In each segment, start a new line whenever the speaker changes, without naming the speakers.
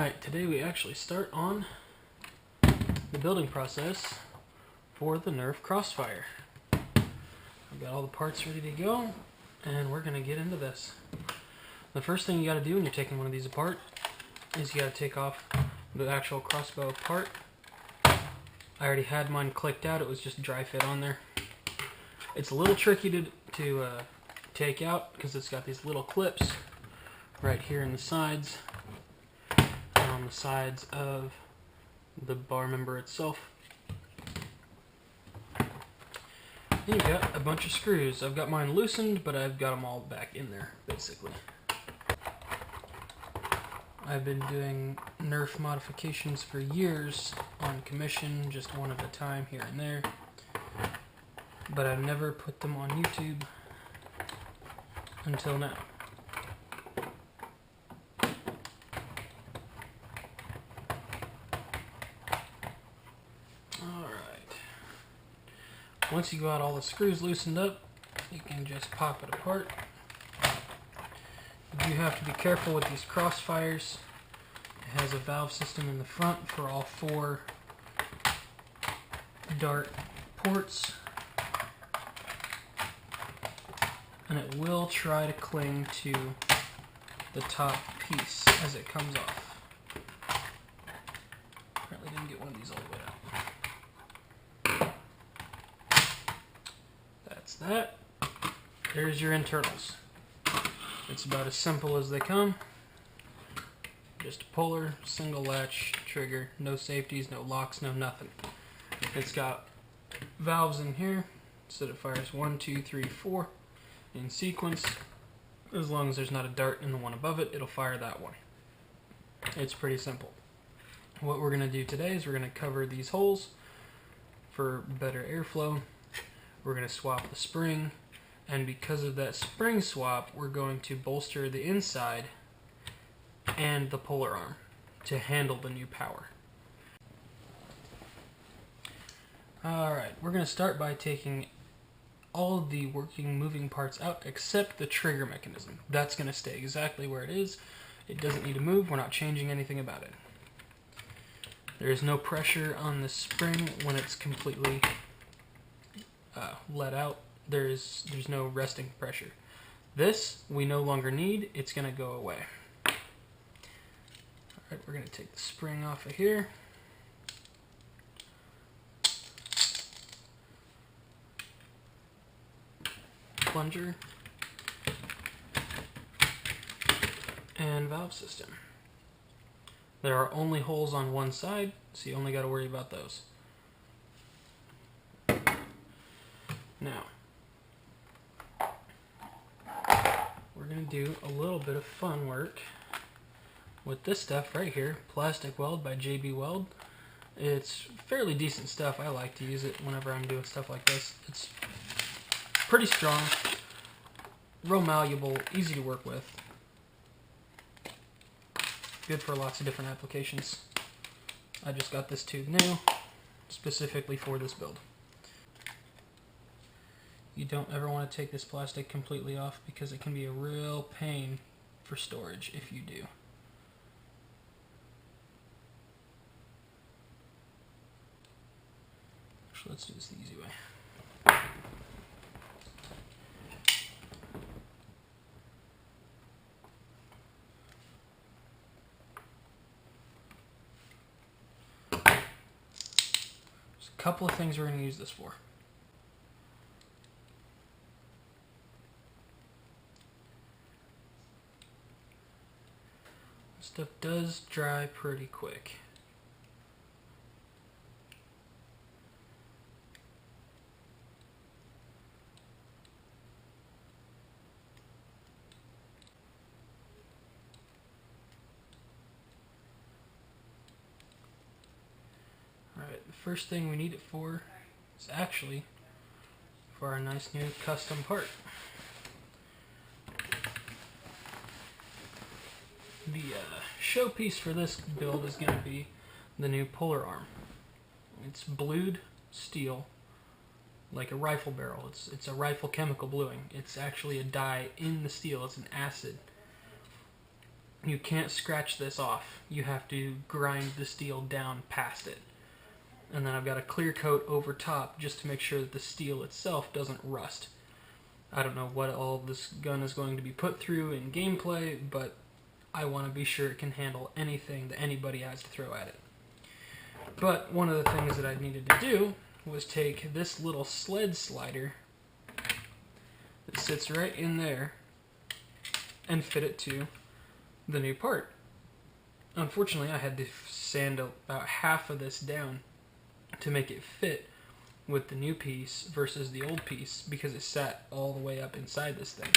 Alright, today we actually start on the building process for the Nerf Crossfire. I've got all the parts ready to go, and we're going to get into this. The first thing you got to do when you're taking one of these apart is you got to take off the actual crossbow part. I already had mine clicked out, it was just dry fit on there. It's a little tricky to take out because it's got these little clips right here in the sides, and on the sides of the bar member itself. Then you've got a bunch of screws. I've got mine loosened, but I've got them all back in there, basically. I've been doing Nerf modifications for years on commission, just one at a time here and there. But I've never put them on YouTube until now. Once you got all the screws loosened up, you can just pop it apart. You do have to be careful with these Crossfires. It has a valve system in the front for all 4 dart ports, and it will try to cling to the top piece as it comes off. Apparently didn't get one of these all the way out. That. There's your internals. It's about as simple as they come. Just a puller, single latch, trigger, no safeties, no locks, no nothing. It's got valves in here, so it fires 1, 2, 3, 4 in sequence. As long as there's not a dart in the one above it, it'll fire that one. It's pretty simple. What we're going to do today is we're going to cover these holes for better airflow. We're going to swap the spring, and because of that spring swap, we're going to bolster the inside and the puller arm to handle the new power. Alright, we're going to start by taking all of the working moving parts out except the trigger mechanism. That's going to stay exactly where it is. It doesn't need to move. We're not changing anything about it. There is no pressure on the spring when it's completely let out. There's no resting pressure. This we no longer need. It's going to go away. Alright, we're going to take the spring off of here. Plunger. And valve system. There are only holes on one side, so you only got to worry about those. Now, we're going to do a little bit of fun work with this stuff right here, Plastic Weld by JB Weld. It's fairly decent stuff. I like to use it whenever I'm doing stuff like this. It's pretty strong, real malleable, easy to work with. Good for lots of different applications. I just got this tube new, specifically for this build. You don't ever want to take this plastic completely off because it can be a real pain for storage if you do. Actually, let's do this the easy way. There's a couple of things we're going to use this for. Stuff does dry pretty quick. Alright, the first thing we need it for is actually for our nice new custom part. The showpiece for this build is going to be the new puller arm. It's blued steel, like a rifle barrel. It's a rifle chemical bluing. It's actually a dye in the steel. It's an acid. You can't scratch this off. You have to grind the steel down past it. And then I've got a clear coat over top just to make sure that the steel itself doesn't rust. I don't know what all this gun is going to be put through in gameplay, but I want to be sure it can handle anything that anybody has to throw at it. But one of the things that I needed to do was take this little sled slider that sits right in there and fit it to the new part. Unfortunately, I had to sand about half of this down to make it fit with the new piece versus the old piece because it sat all the way up inside this thing.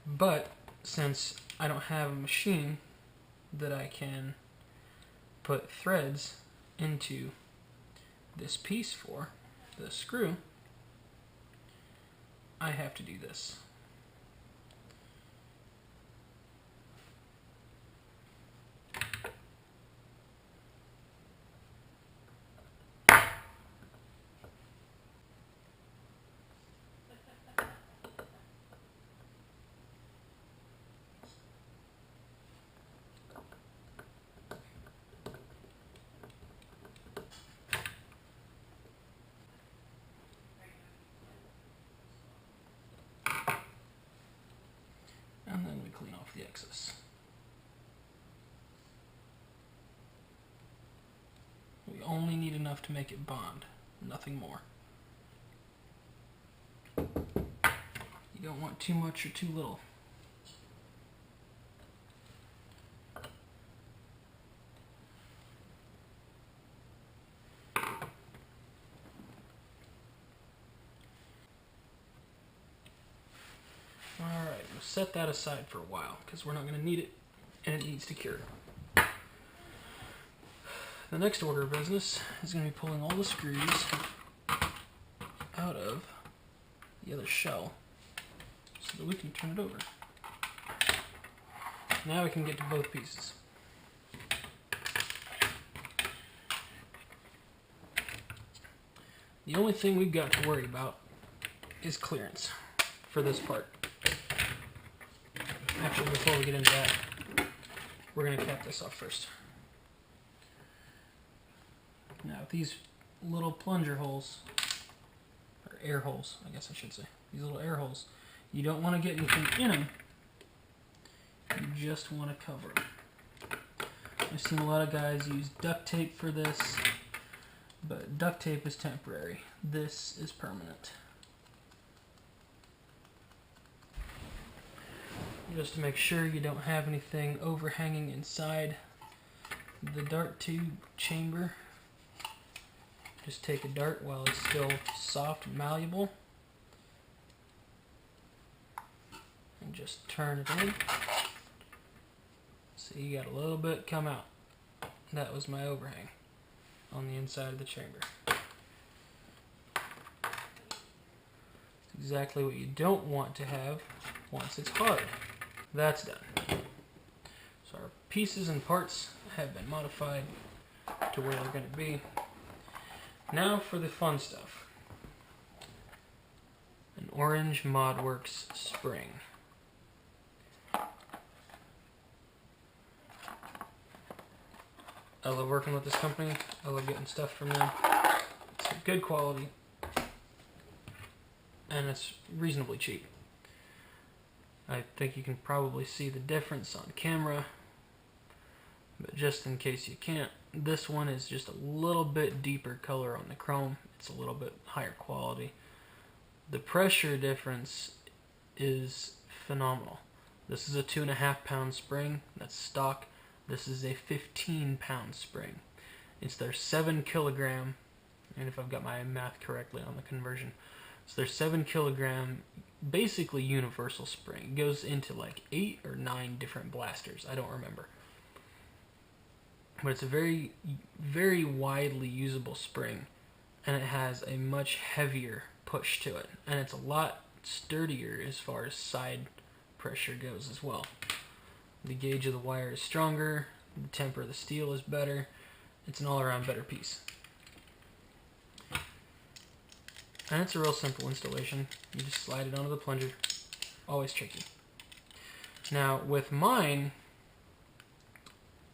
But since I don't have a machine that I can put threads into this piece for, the screw, I have to do this. And then we clean off the excess. We only need enough to make it bond, nothing more. You don't want too much or too little. Alright, we'll set that aside for a while because we're not going to need it and it needs to cure. The next order of business is going to be pulling all the screws out of the other shell so that we can turn it over. Now we can get to both pieces. The only thing we've got to worry about is clearance for this part. Actually, before we get into that, we're going to cap this off first. Now, these little plunger holes, or air holes, I guess I should say, these little air holes, you don't want to get anything in them, you just want to cover them. I've seen a lot of guys use duct tape for this, but duct tape is temporary. This is permanent. Just to make sure you don't have anything overhanging inside the dart tube chamber. Just take a dart while it's still soft and malleable and just turn it in. See, you got a little bit come out. That was my overhang on the inside of the chamber. It's exactly what you don't want to have once it's hard. That's done. So our pieces and parts have been modified to where they're going to be. Now for the fun stuff. An orange ModWorks spring. I love working with this company. I love getting stuff from them. It's good quality. And it's reasonably cheap. I think you can probably see the difference on camera, but just in case you can't, this one is just a little bit deeper color on the chrome. It's a little bit higher quality. The pressure difference is phenomenal. This is a 2.5 pound spring, that's stock. This is a 15 pound spring. It's their 7 kilogram, and if I've got my math correctly on the conversion, it's their 7 kilogram basically universal spring. It goes into like 8 or 9 different blasters. I don't remember. But it's a very, very widely usable spring, and it has a much heavier push to it. And it's a lot sturdier as far as side pressure goes as well. The gauge of the wire is stronger, the temper of the steel is better. It's an all-around better piece. And it's a real simple installation. You just slide it onto the plunger. Always tricky. Now, with mine,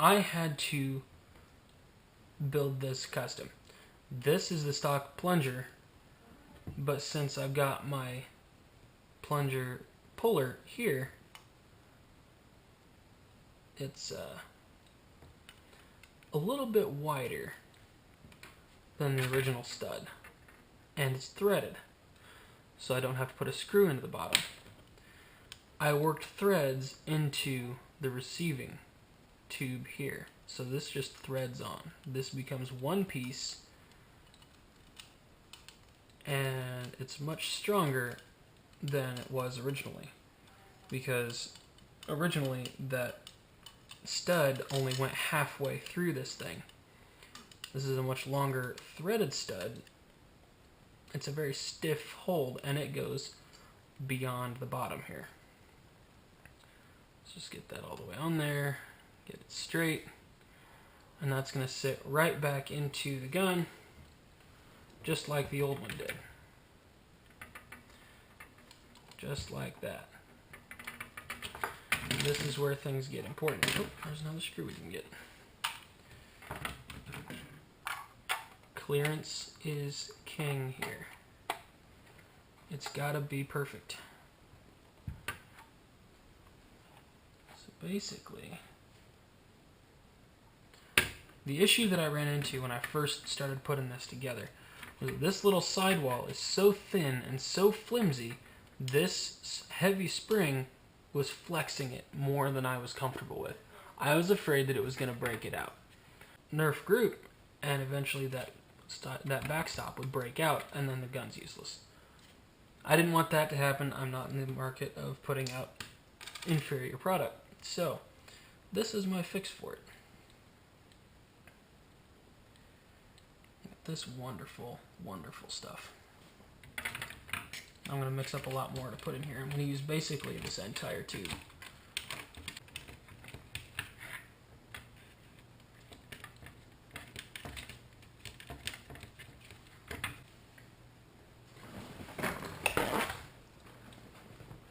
I had to build this custom. This is the stock plunger, but since I've got my plunger puller here, it's a little bit wider than the original stud, and it's threaded, so I don't have to put a screw into the bottom. I worked threads into the receiving tube here, so this just threads on. This becomes one piece, and it's much stronger than it was originally, because originally that stud only went halfway through this thing. This is a much longer threaded stud. It's a very stiff hold, and it goes beyond the bottom here. Let's just get that all the way on there, get it straight, and that's going to sit right back into the gun, just like the old one did. Just like that. And this is where things get important. Oh, there's another screw we can get. Clearance is king here. It's gotta be perfect. So basically, the issue that I ran into when I first started putting this together was that this little sidewall is so thin and so flimsy, this heavy spring was flexing it more than I was comfortable with. I was afraid that it was going to break it out. Nerf group, and eventually that backstop would break out, and then the gun's useless. I didn't want that to happen. I'm not in the market of putting out inferior product. So, this is my fix for it. This wonderful, wonderful stuff. I'm going to mix up a lot more to put in here. I'm going to use basically this entire tube.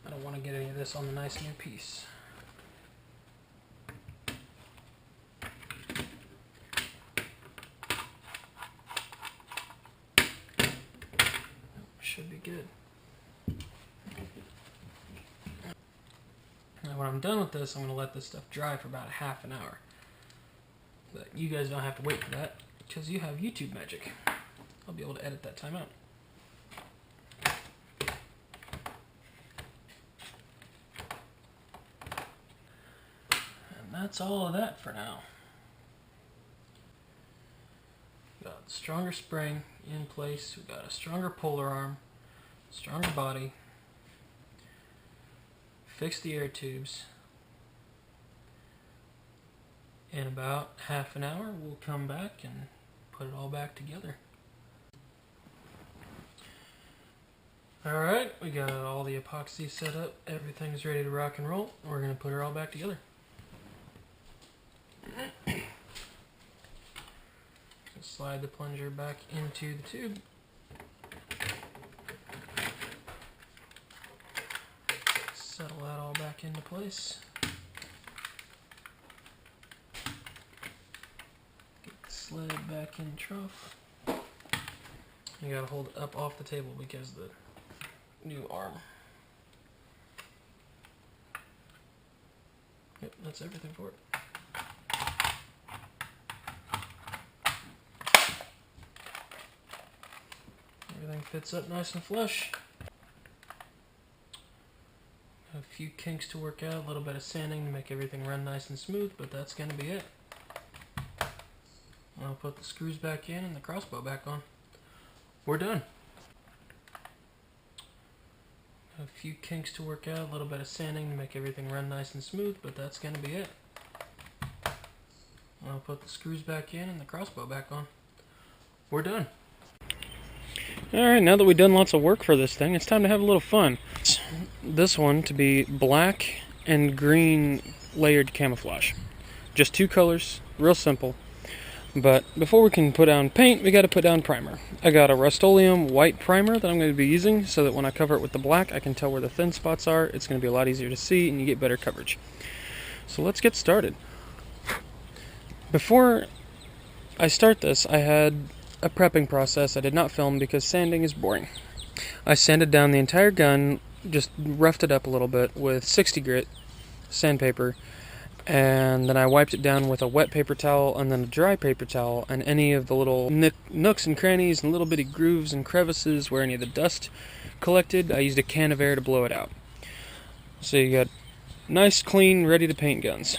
I don't want to get any of this on the nice new piece. Should be good. Now when I'm done with this, I'm going to let this stuff dry for about half an hour. But you guys don't have to wait for that, because you have YouTube magic. I'll be able to edit that time out. And that's all of that for now. We've got stronger spring in place, we've got a stronger puller arm, stronger body, fix the air tubes. In about half an hour, we'll come back and put it all back together. Alright, we got all the epoxy set up, everything's ready to rock and roll. We're going to put her all back together. Just slide the plunger back into the tube. Settle that all back into place. Get the sled back in the trough. You gotta hold it up off the table because the new arm. Yep, that's everything for it. Everything fits up nice and flush. A few kinks to work out, a little bit of sanding to make everything run nice and smooth, but that's going to be it. I'll put the screws back in and the crossbow back on. We're done. A few kinks to work out, a little bit of sanding to make everything run nice and smooth, but that's going to be it. I'll put the screws back in and the crossbow back on. We're done. Alright, now that we've done lots of work for this thing, it's time to have a little fun. This one to be black and green layered camouflage. Just two colors, real simple. But before we can put down paint, we got to put down primer. I got a Rust-Oleum white primer that I'm going to be using so that when I cover it with the black, I can tell where the thin spots are. It's going to be a lot easier to see and you get better coverage. So let's get started. Before I start this, I had a prepping process I did not film because sanding is boring. I sanded down the entire gun, just roughed it up a little bit with 60 grit sandpaper, and then I wiped it down with a wet paper towel and then a dry paper towel, and any of the little nooks and crannies and little bitty grooves and crevices where any of the dust collected, I used a can of air to blow it out. So you got nice, clean, ready to paint guns.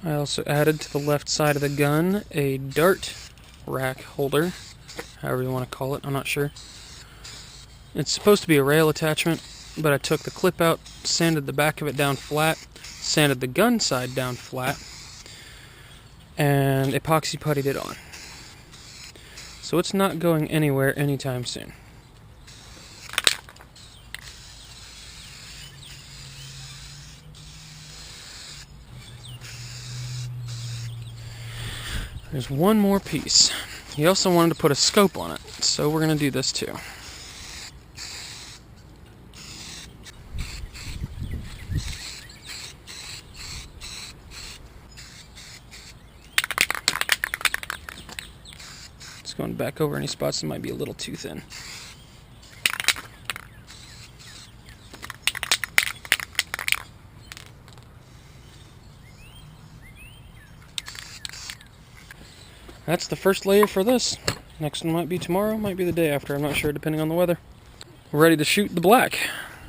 I also added to the left side of the gun a dart rack holder, however you want to call it, I'm not sure. It's supposed to be a rail attachment, but I took the clip out, sanded the back of it down flat, sanded the gun side down flat, and epoxy puttied it on. So it's not going anywhere anytime soon. There's one more piece. He also wanted to put a scope on it, so we're going to do this too. Just going back over any spots that might be a little too thin. That's the first layer for this. Next one might be tomorrow, might be the day after, I'm not sure, depending on the weather. We're ready to shoot the black.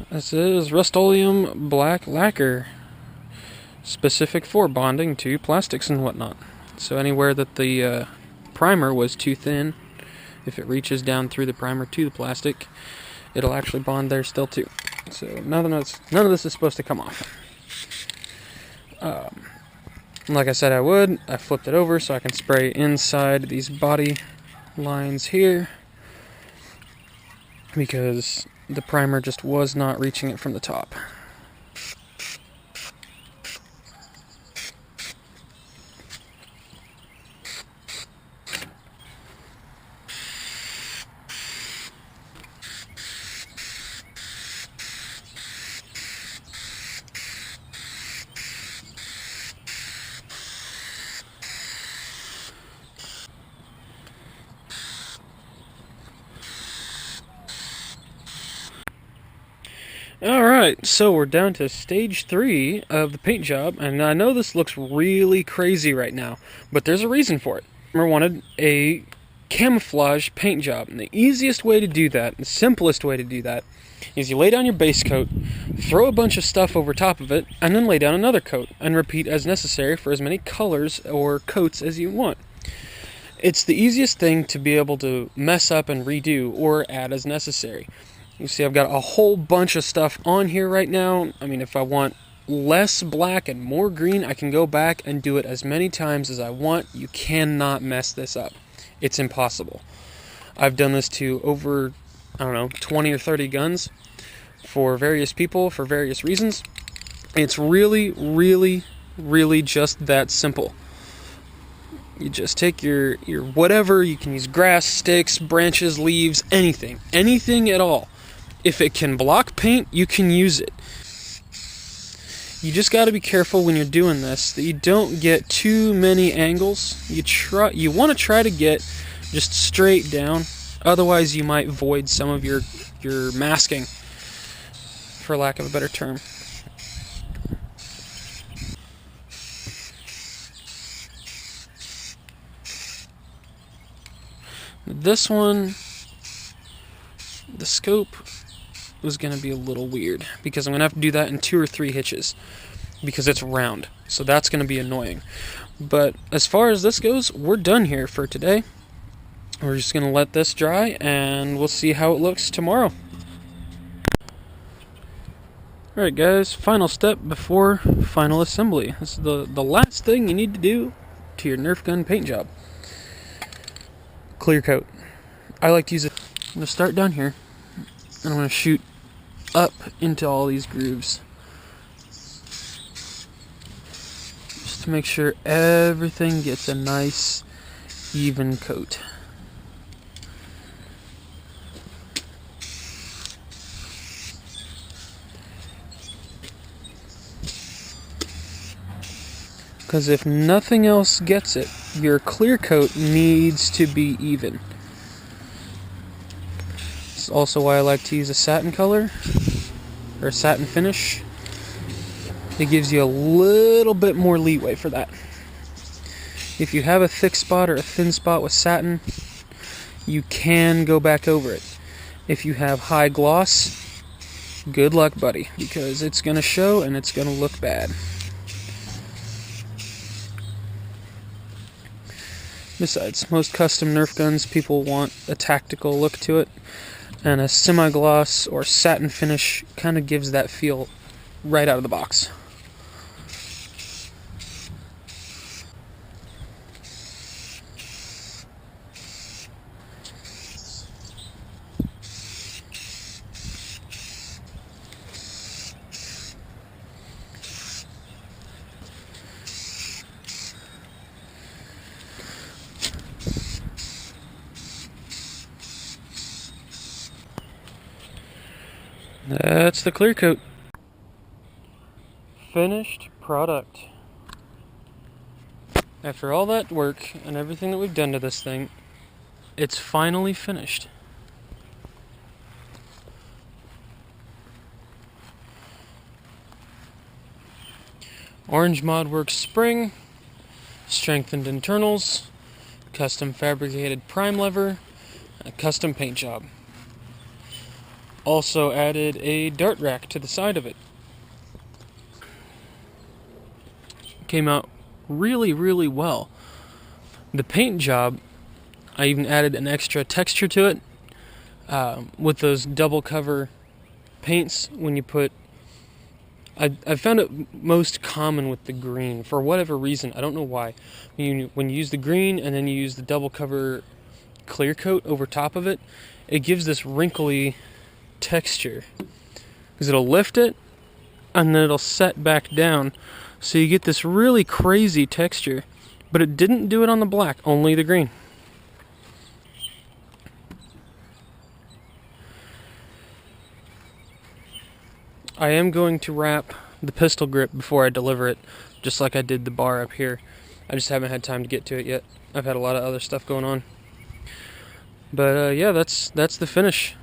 This is Rust-Oleum black lacquer, specific for bonding to plastics and whatnot. So anywhere that the primer was too thin, if it reaches down through the primer to the plastic, it'll actually bond there still too. So none of this is supposed to come off. Like I said I would, I flipped it over so I can spray inside these body lines here because the primer just was not reaching it from the top. Alright, so we're down to stage 3 of the paint job, and I know this looks really crazy right now, but there's a reason for it. I wanted a camouflage paint job, and the easiest way to do that, the simplest way to do that, is you lay down your base coat, throw a bunch of stuff over top of it, and then lay down another coat, and repeat as necessary for as many colors or coats as you want. It's the easiest thing to be able to mess up and redo, or add as necessary. You see I've got a whole bunch of stuff on here right now. I mean, if I want less black and more green, I can go back and do it as many times as I want. You cannot mess this up. It's impossible. I've done this to over, 20 or 30 guns for various people for various reasons. It's really, really, really just that simple. You just take your whatever, you can use grass, sticks, branches, leaves, anything at all. If it can block paint, you can use it. You just got to be careful when you're doing this that you don't get too many angles. You want to try to get just straight down. Otherwise, you might void some of your masking, for lack of a better term. This one, the scope was going to be a little weird because I'm going to have to do that in 2 or 3 hitches because it's round. So that's going to be annoying. But as far as this goes, we're done here for today. We're just going to let this dry and we'll see how it looks tomorrow. Alright guys, final step before final assembly. This is the last thing you need to do to your Nerf gun paint job. Clear coat. I like to use it. I'm going to start down here, and I'm going to shoot up into all these grooves. Just to make sure everything gets a nice, even coat. Because if nothing else gets it, your clear coat needs to be even. It's also why I like to use a satin color, or a satin finish. It gives you a little bit more leeway for that. If you have a thick spot or a thin spot with satin, you can go back over it. If you have high gloss, good luck, buddy, because it's going to show and it's going to look bad. Besides, most custom Nerf guns, people want a tactical look to it, and a semi-gloss or satin finish kind of gives that feel right out of the box. That's the clear coat. Finished product. After all that work and everything that we've done to this thing, it's finally finished. Orange ModWorks spring, strengthened internals, custom fabricated prime lever, and a custom paint job. Also added a dart rack to the side of it. Came out really, really well. The paint job, I even added an extra texture to it with those double cover paints. When you put, I found it most common with the green for whatever reason. I don't know why. When you use the green and then you use the double cover clear coat over top of it, it gives this wrinkly texture, because it'll lift it and then it'll set back down, so you get this really crazy texture. But it didn't do it on the black, only the green. I am going to wrap the pistol grip before I deliver it, just like I did the bar up here. I just haven't had time to get to it yet. I've had a lot of other stuff going on. But yeah, that's the finish.